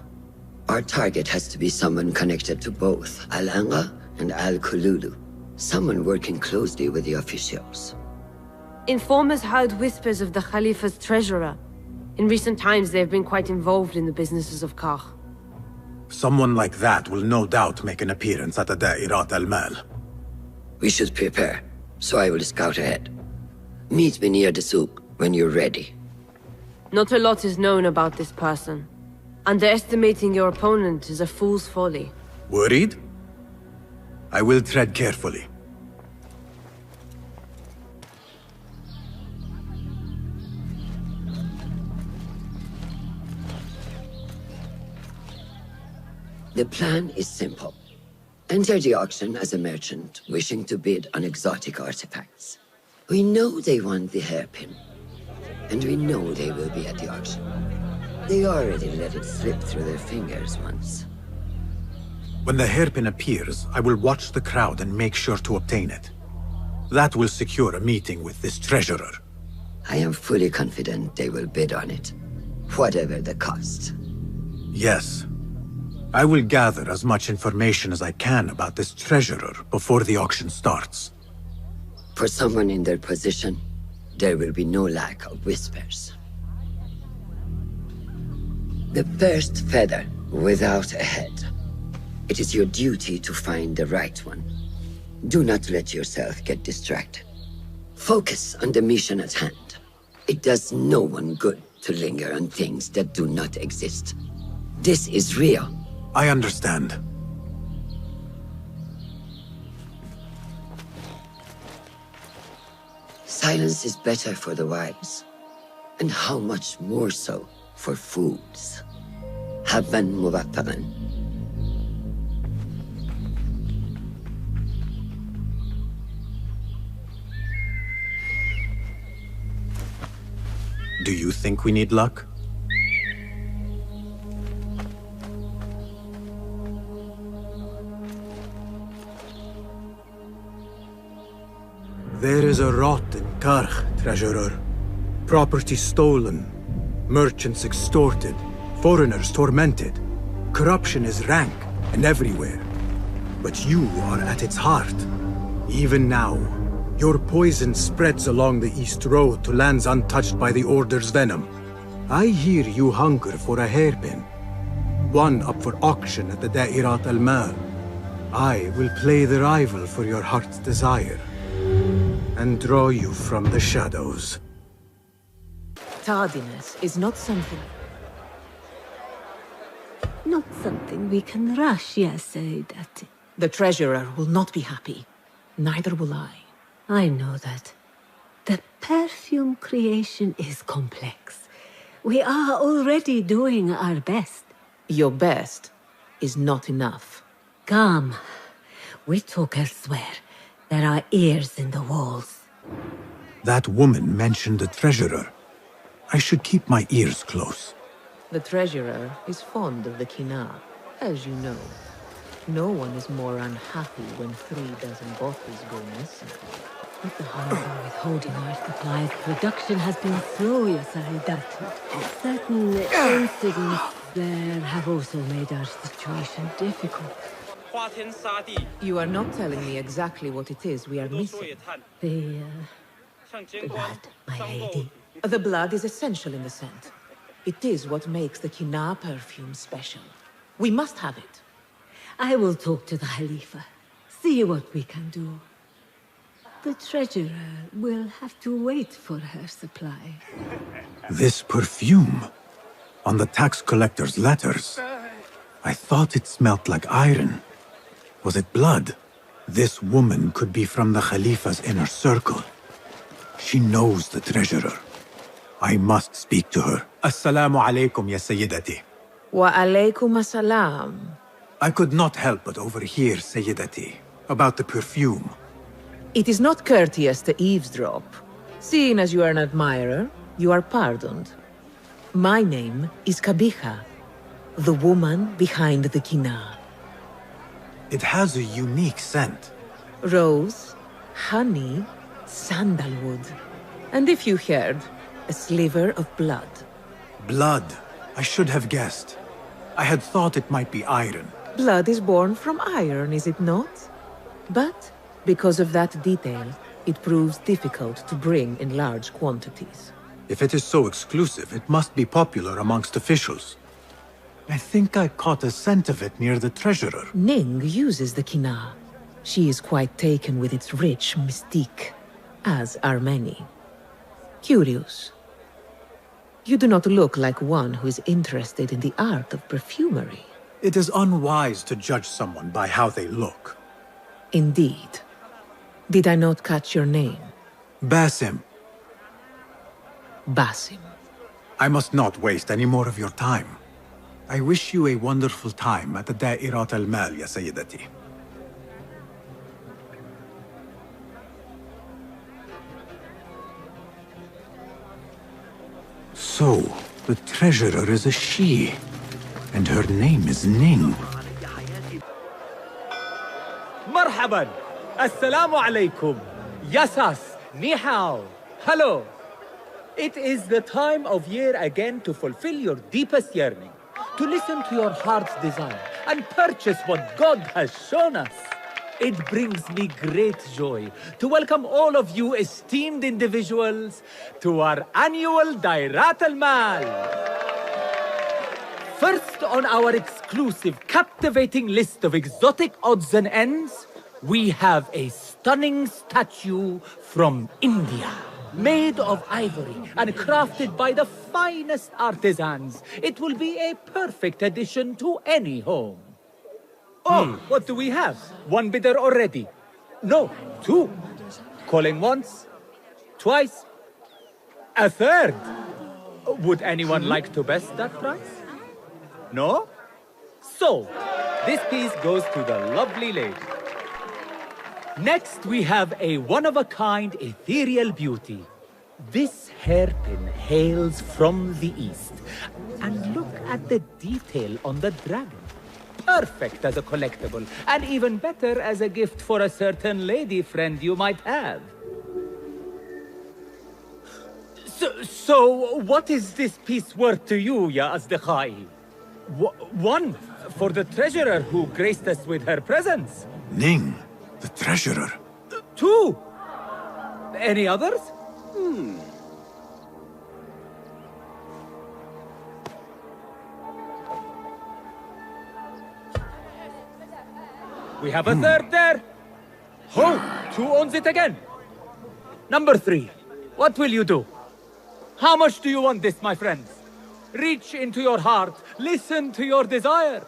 Our target has to be someone connected to both Al-Anga and Al-Kululu. Someone working closely with the officials. Informers heard whispers of the Khalifa's treasurer. In recent times, they have been quite involved in the businesses of Karkh. Someone like that will no doubt make an appearance at the Da'irat al-Mal. We should prepare, so I will scout ahead. Meet me near the souk when you're ready. Not a lot is known about this person. Underestimating your opponent is a fool's folly. Worried? I will tread carefully. The plan is simple. Enter the auction as a merchant wishing to bid on exotic artifacts. We know they want the hairpin, and we know they will be at the auction. They already let it slip through their fingers once. When the hairpin appears, I will watch the crowd and make sure to obtain it. That will secure a meeting with this treasurer. I am fully confident they will bid on it, whatever the cost. Yes. I will gather as much information as I can about this treasurer before the auction starts. For someone in their position, there will be no lack of whispers. The first feather without a head. It is your duty to find the right one. Do not let yourself get distracted. Focus on the mission at hand. It does no one good to linger on things that do not exist. This is real. I understand. Silence is better for the wise, and how much more so for fools. Habban mubattaqan. Do you think we need luck? There is a rot in Karkh, treasurer. Property stolen, merchants extorted, foreigners tormented. Corruption is rank and everywhere. But you are at its heart. Even now, your poison spreads along the East Road to lands untouched by the Order's venom. I hear you hunger for a hairpin. One up for auction at the Da'irat al-Mal. I will play the rival for your heart's desire, and draw you from the shadows. Tardiness is not something we can rush, yes, Sayyidati. The treasurer will not be happy. Neither will I. I know that. The perfume creation is complex. We are already doing our best. Your best is not enough. Come. We talk elsewhere. There are ears in the walls. That woman mentioned the treasurer. I should keep my ears close. The treasurer is fond of the Kina, as you know. No one is more unhappy when 3 dozen bottles go missing. With the harbor withholding our supplies, production has been slow, Sayyidati. Certain incidents there have also made our situation difficult. You are not telling me exactly what it is we are missing. The blood, my lady. The blood is essential in the scent. It is what makes the Kina perfume special. We must have it. I will talk to the Khalifa. See what we can do. The treasurer will have to wait for her supply. This perfume, on the tax collector's letters. I thought it smelt like iron. Was it blood? This woman could be from the Khalifa's inner circle. She knows the treasurer. I must speak to her. Assalamu alaikum, ya Sayyidati. Wa alaykum assalam. I could not help but overhear, Sayyidati, about the perfume. It is not courteous to eavesdrop. Seeing as you are an admirer, you are pardoned. My name is Kabiha, the woman behind the Kina. It has a unique scent. Rose, honey, sandalwood. And if you heard, a sliver of blood. Blood. I should have guessed. I had thought it might be iron. Blood is born from iron, is it not? But because of that detail, it proves difficult to bring in large quantities. If it is so exclusive, it must be popular amongst officials. I think I caught a scent of it near the treasurer. Ning uses the Kina. She is quite taken with its rich mystique, as are many. Curious. You do not look like one who is interested in the art of perfumery. It is unwise to judge someone by how they look. Indeed. Did I not catch your name? Basim. Basim. I must not waste any more of your time. I wish you a wonderful time at the Da'irat al-Mal, ya Sayyidati. So, the treasurer is a she, and her name is Ning. مرحبا السلام عليكم Yasas Ni hao Hello. It is the time of year again to fulfill your deepest yearning, to listen to your heart's desire and purchase what God has shown us. It brings me great joy to welcome all of you esteemed individuals to our annual Dairat al-Mal. First on our exclusive, captivating list of exotic odds and ends, we have a stunning statue from India. Made of ivory and crafted by the finest artisans, it will be a perfect addition to any home. Oh, what do we have? One bidder already. No, two. Calling once, twice, a third. Would anyone like to best that price? No? So, this piece goes to the lovely lady. Next, we have a one-of-a-kind ethereal beauty. This hairpin hails from the east. And look at the detail on the dragon. Perfect as a collectible, and even better as a gift for a certain lady friend you might have. So what is this piece worth to you, ya Asdiqai? One, for the treasurer who graced us with her presence. Ning, the treasurer. Two. Any others? We have a third there. Oh, two owns it again. Number three, what will you do? How much do you want this, my friends? Reach into your heart, listen to your desire.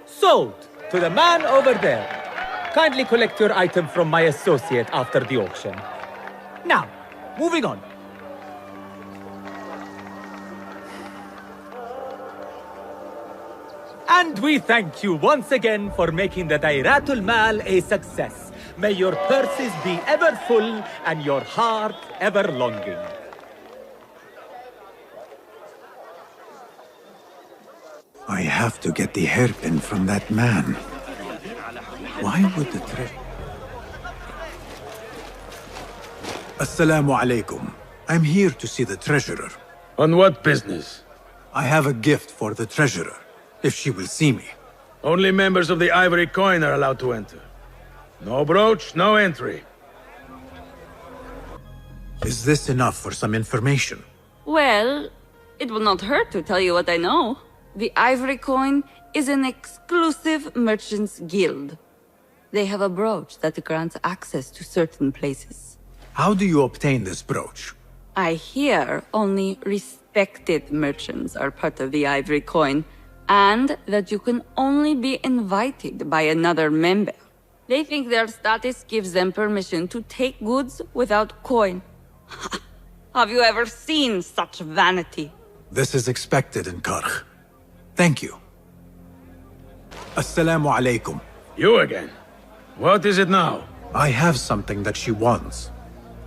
Sold to the man over there. Kindly collect your item from my associate after the auction. Now, moving on. And we thank you once again for making the Dairatul Mal a success. May your purses be ever full and your heart ever longing. I have to get the hairpin from that man. Why would the Assalamu alaikum. I'm here to see the treasurer. On what business? I have a gift for the treasurer, if she will see me. Only members of the Ivory Coin are allowed to enter. No brooch, no entry. Is this enough for some information? Well, it will not hurt to tell you what I know. The Ivory Coin is an exclusive merchants' guild. They have a brooch that grants access to certain places. How do you obtain this brooch? I hear only respected merchants are part of the Ivory Coin, and that you can only be invited by another member. They think their status gives them permission to take goods without coin. Have you ever seen such vanity? This is expected in Karkh. Thank you. Assalamu alaikum. You again? What is it now? I have something that she wants.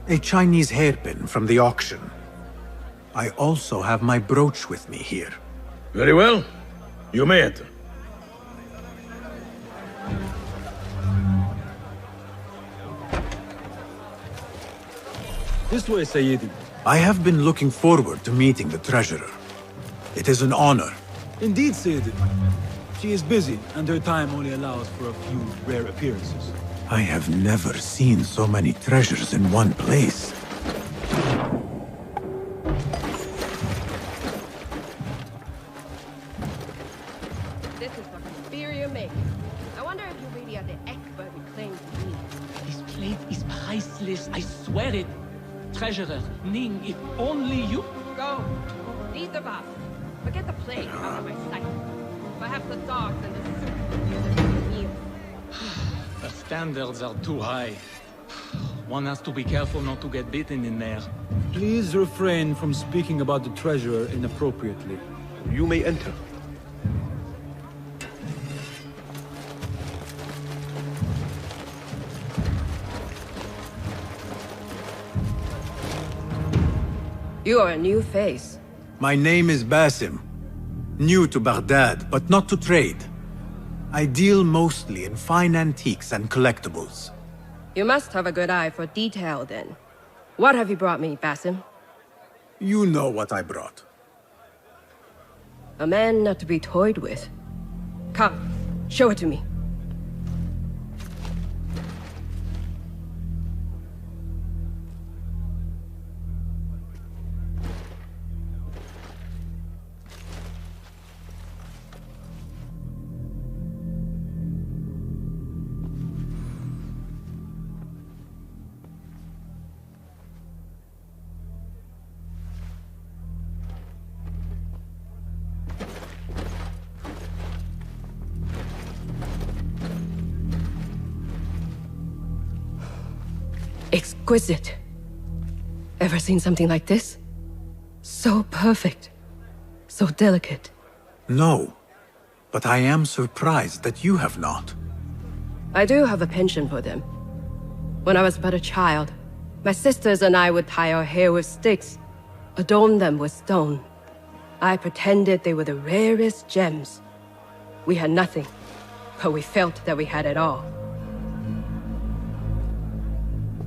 A Chinese hairpin from the auction. I also have my brooch with me here. Very well. You may enter. This way, Sayyidi. I have been looking forward to meeting the treasurer. It is an honor. Indeed, Sayyidi. She is busy, and her time only allows for a few rare appearances. I have never seen so many treasures in one place. This is what spear you're making. I wonder if you really are the expert you claim to be. This plate is priceless, I swear Treasurer Ning, if only you... Go. Leave the bath. Forget the plague out of my sight. Perhaps the dogs and the soup will use it for a meal. The standards are too high. One has to be careful not to get bitten in there. Please refrain from speaking about the treasurer inappropriately. You may enter. You are a new face. My name is Basim. New to Baghdad, but not to trade. I deal mostly in fine antiques and collectibles. You must have a good eye for detail, then. What have you brought me, Basim? You know what I brought. A man not to be toyed with. Come, show it to me. Exquisite. Ever seen something like this? So perfect. So delicate. No, but I am surprised that you have not. I do have a penchant for them. When I was but a child, my sisters and I would tie our hair with sticks, adorn them with stone. I pretended they were the rarest gems. We had nothing, but we felt that we had it all.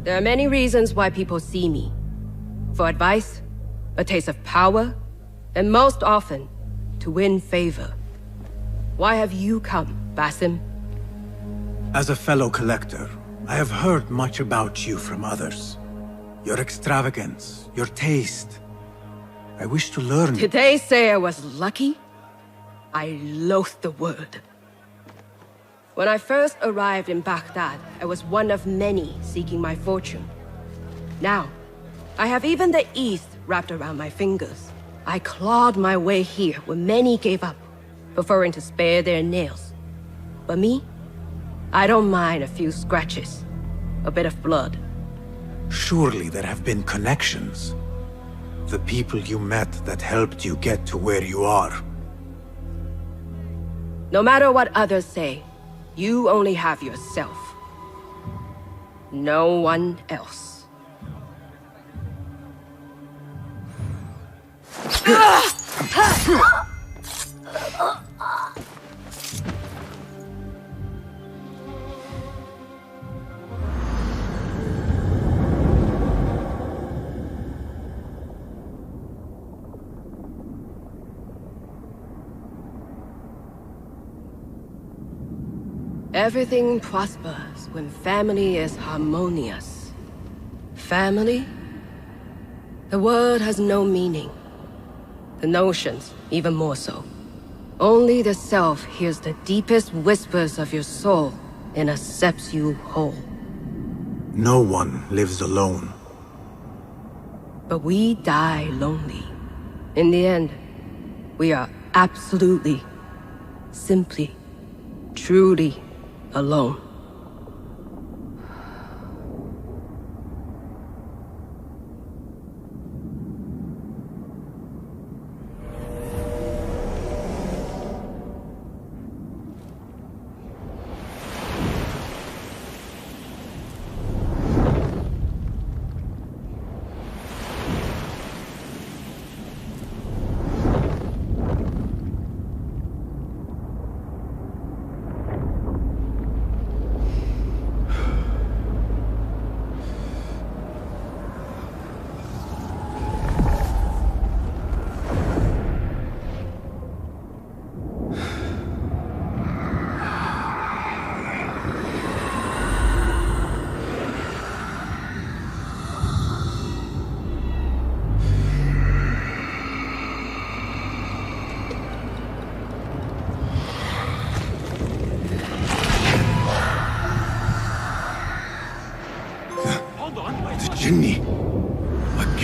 There are many reasons why people see me. For advice, a taste of power, and most often, to win favor. Why have you come, Basim? As a fellow collector, I have heard much about you from others. Your extravagance, your taste. I wish to learn. Did they say I was lucky? I loathe the word. When I first arrived in Baghdad, I was one of many seeking my fortune. Now, I have even the East wrapped around my fingers. I clawed my way here when many gave up, preferring to spare their nails. But me? I don't mind a few scratches, a bit of blood. Surely there have been connections. The people you met that helped you get to where you are. No matter what others say, you only have yourself. No one else. Everything prospers when family is harmonious. Family? The word has no meaning. The notions, even more so. Only the self hears the deepest whispers of your soul and accepts you whole. No one lives alone. But we die lonely. In the end, we are absolutely, simply, truly alone.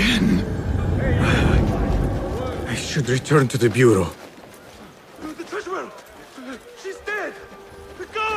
again. I should return to the Bureau.